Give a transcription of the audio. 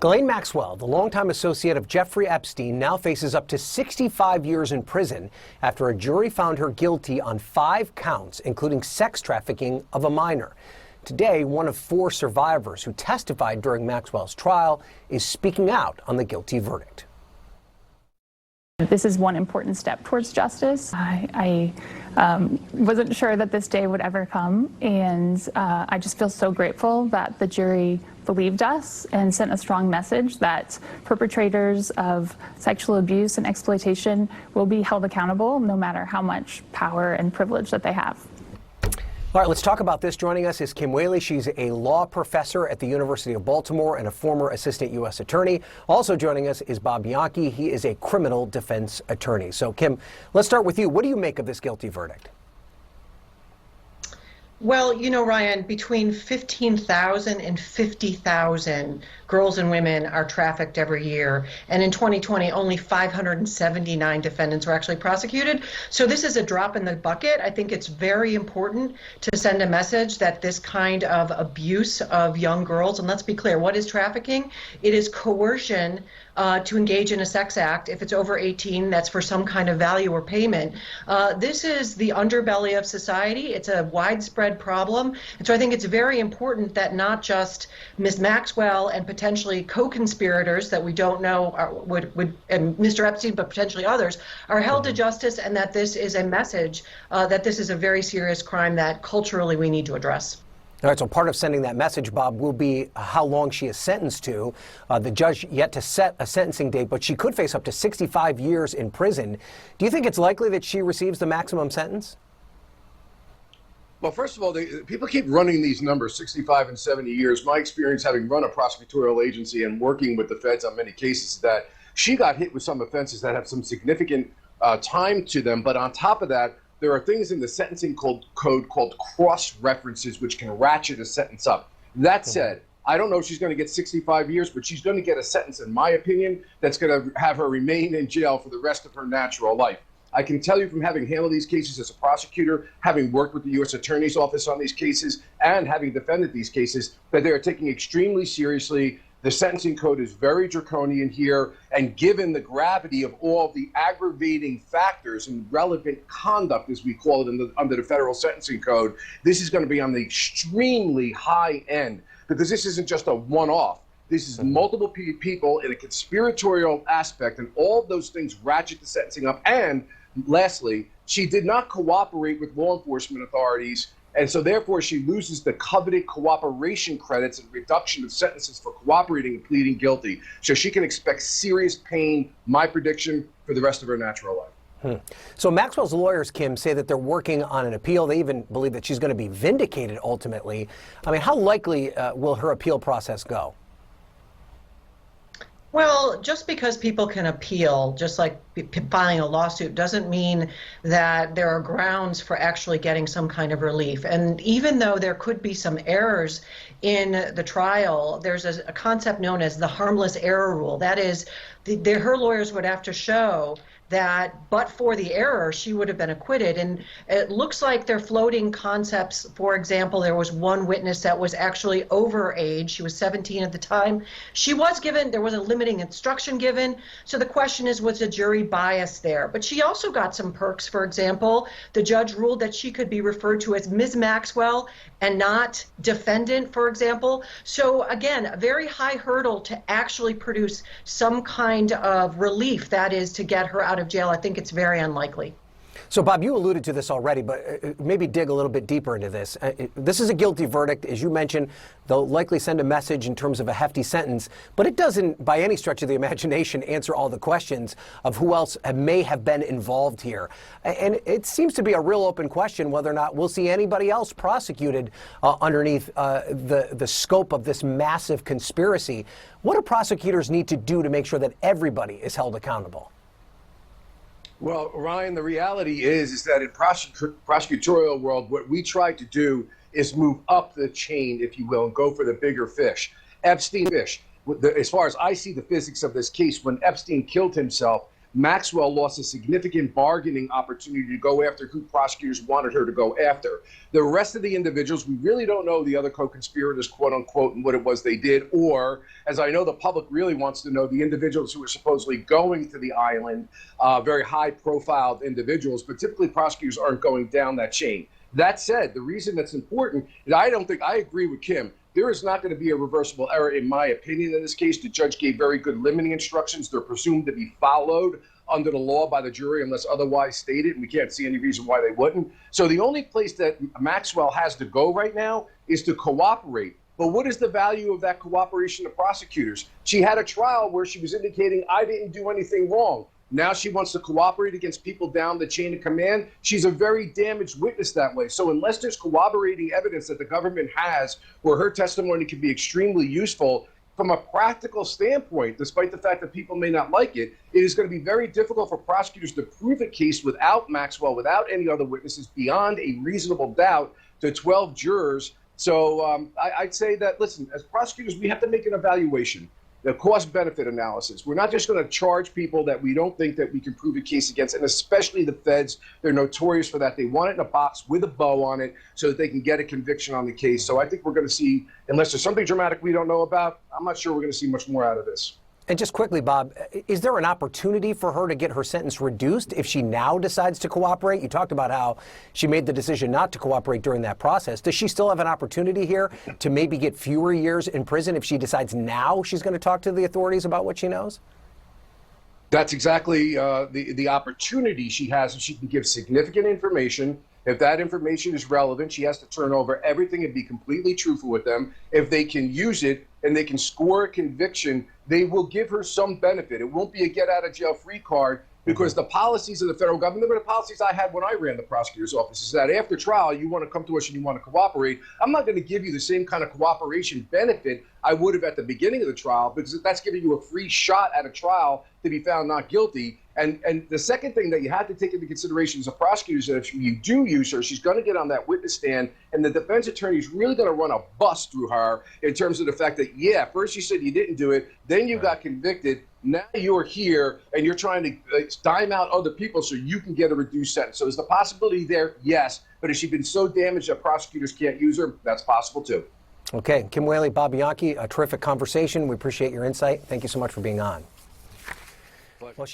Ghislaine Maxwell, the longtime associate of Jeffrey Epstein, now faces up to 65 years in prison after a jury found her guilty on 5 counts, including sex trafficking of a minor. Today, one of 4 survivors who testified during Maxwell's trial is speaking out on the guilty verdict. This is one important step towards justice. I wasn't sure that this day would ever come, and I just feel so grateful that the jury believed us and sent a strong message that perpetrators of sexual abuse and exploitation will be held accountable no matter how much power and privilege that they have. All right, let's talk about this. Joining us is Kim Whaley. She's a law professor at the University of Baltimore and a former assistant U.S. attorney. Also joining us is Bob Bianchi. He is a criminal defense attorney. So, Kim, let's start with you. What do you make of this guilty verdict? Well, you know, Ryan, between 15,000 and 50,000 girls and women are trafficked every year. And in 2020, only 579 defendants were actually prosecuted. So this is a drop in the bucket. I think it's very important to send a message that this kind of abuse of young girls, and let's be clear, what is trafficking? It is coercion to engage in a sex act. If it's over 18, that's for some kind of value or payment. This is the underbelly of society. It's a widespread problem. And so I think it's very important that not just Ms. Maxwell and potentially co-conspirators that we don't know and Mr. Epstein, but potentially others, are held to justice, and that this is a message that this is a very serious crime that culturally we need to address. All right, so part of sending that message, Bob, will be how long she is sentenced to. The judge yet to set a sentencing date, but she could face up to 65 years in prison. Do you think it's likely that she receives the maximum sentence? Well, first of all, people keep running these numbers, 65 and 70 years. My experience having run a prosecutorial agency and working with the feds on many cases is that she got hit with some offenses that have some significant time to them. But on top of that, there are things in the sentencing code called cross-references, which can ratchet a sentence up. That said, I don't know if she's going to get 65 years, but she's going to get a sentence, in my opinion, that's going to have her remain in jail for the rest of her natural life. I can tell you from having handled these cases as a prosecutor, having worked with the U.S. Attorney's Office on these cases, and having defended these cases, that they are taking extremely seriously. The sentencing code is very draconian here, and given the gravity of all the aggravating factors and relevant conduct, as we call it under the federal sentencing code, this is going to be on the extremely high end, because this isn't just a one-off. This is multiple people in a conspiratorial aspect, and all of those things ratchet the sentencing up. And lastly, she did not cooperate with law enforcement authorities, and so therefore she loses the coveted cooperation credits and reduction of sentences for cooperating and pleading guilty. So she can expect serious pain, my prediction, for the rest of her natural life. So Maxwell's lawyers, Kim, say that they're working on an appeal. They even believe that she's going to be vindicated ultimately. I mean, how likely will her appeal process go? Well, just because people can appeal, just like filing a lawsuit, doesn't mean that there are grounds for actually getting some kind of relief. And even though there could be some errors in the trial, there's a concept known as the harmless error rule. That is, her lawyers would have to show that but for the error, she would have been acquitted. And it looks like they're floating concepts. For example, there was one witness that was actually over age. She was 17 at the time. She was given, there was a limiting instruction given. So the question is, was the jury biased there? But she also got some perks. For example, the judge ruled that she could be referred to as Ms. Maxwell and not defendant, for example. So again, a very high hurdle to actually produce some kind of relief, that is to get her out of jail. I think it's very unlikely. So, Bob, you alluded to this already, but maybe dig a little bit deeper into this. This is a guilty verdict. As you mentioned, they'll likely send a message in terms of a hefty sentence, but it doesn't, by any stretch of the imagination, answer all the questions of who else may have been involved here. And it seems to be a real open question whether or not we'll see anybody else prosecuted underneath the scope of this massive conspiracy. What do prosecutors need to do to make sure that everybody is held accountable? Well, Ryan, the reality is that in prosecutorial world, what we try to do is move up the chain, if you will, and go for the bigger fish. Epstein fish. As far as I see the physics of this case, when Epstein killed himself, Maxwell lost a significant bargaining opportunity to go after who prosecutors wanted her to go after. The rest of the individuals, we really don't know the other co-conspirators, quote unquote, and what it was they did, or, as I know the public really wants to know, the individuals who were supposedly going to the island, very high-profile individuals, but typically prosecutors aren't going down that chain. That said, the reason that's important is I agree with Kim. There is not going to be a reversible error, in my opinion, in this case. The judge gave very good limiting instructions. They're presumed to be followed under the law by the jury unless otherwise stated, and we can't see any reason why they wouldn't. So the only place that Maxwell has to go right now is to cooperate. But what is the value of that cooperation to prosecutors? She had a trial where she was indicating, I didn't do anything wrong. Now she wants to cooperate against people down the chain of command. She's a very damaged witness that way. So unless there's corroborating evidence that the government has where her testimony can be extremely useful, from a practical standpoint, despite the fact that people may not like it, it is going to be very difficult for prosecutors to prove a case without Maxwell, without any other witnesses, beyond a reasonable doubt to 12 jurors. So I'd say that, listen, as prosecutors, we have to make an evaluation. The cost-benefit analysis. We're not just going to charge people that we don't think that we can prove a case against, and especially the feds. They're notorious for that. They want it in a box with a bow on it so that they can get a conviction on the case. So I think we're going to see, unless there's something dramatic we don't know about, I'm not sure we're going to see much more out of this. And just quickly, Bob, is there an opportunity for her to get her sentence reduced if she now decides to cooperate? You talked about how she made the decision not to cooperate during that process. Does she still have an opportunity here to maybe get fewer years in prison if she decides now she's going to talk to the authorities about what she knows? That's exactly the opportunity she has. She can give significant information. If that information is relevant, she has to turn over everything and be completely truthful with them. If they can use it and they can score a conviction, they will give her some benefit. It won't be a get-out-of-jail-free card, because the policies of the federal government, the policies I had when I ran the prosecutor's office, is that after trial, you want to come to us and you want to cooperate. I'm not going to give you the same kind of cooperation benefit I would have at the beginning of the trial, because that's giving you a free shot at a trial to be found not guilty. And the second thing that you have to take into consideration as a prosecutor is that if you do use her, she's going to get on that witness stand, and the defense attorney is really going to run a bus through her in terms of the fact that, yeah, first you said you didn't do it, then you got convicted, now you're here and you're trying to dime out other people so you can get a reduced sentence. So is the possibility there? Yes. But has she been so damaged that prosecutors can't use her? That's possible too. Okay. Kim Whaley, Bob Bianchi, a terrific conversation. We appreciate your insight. Thank you so much for being on. Well,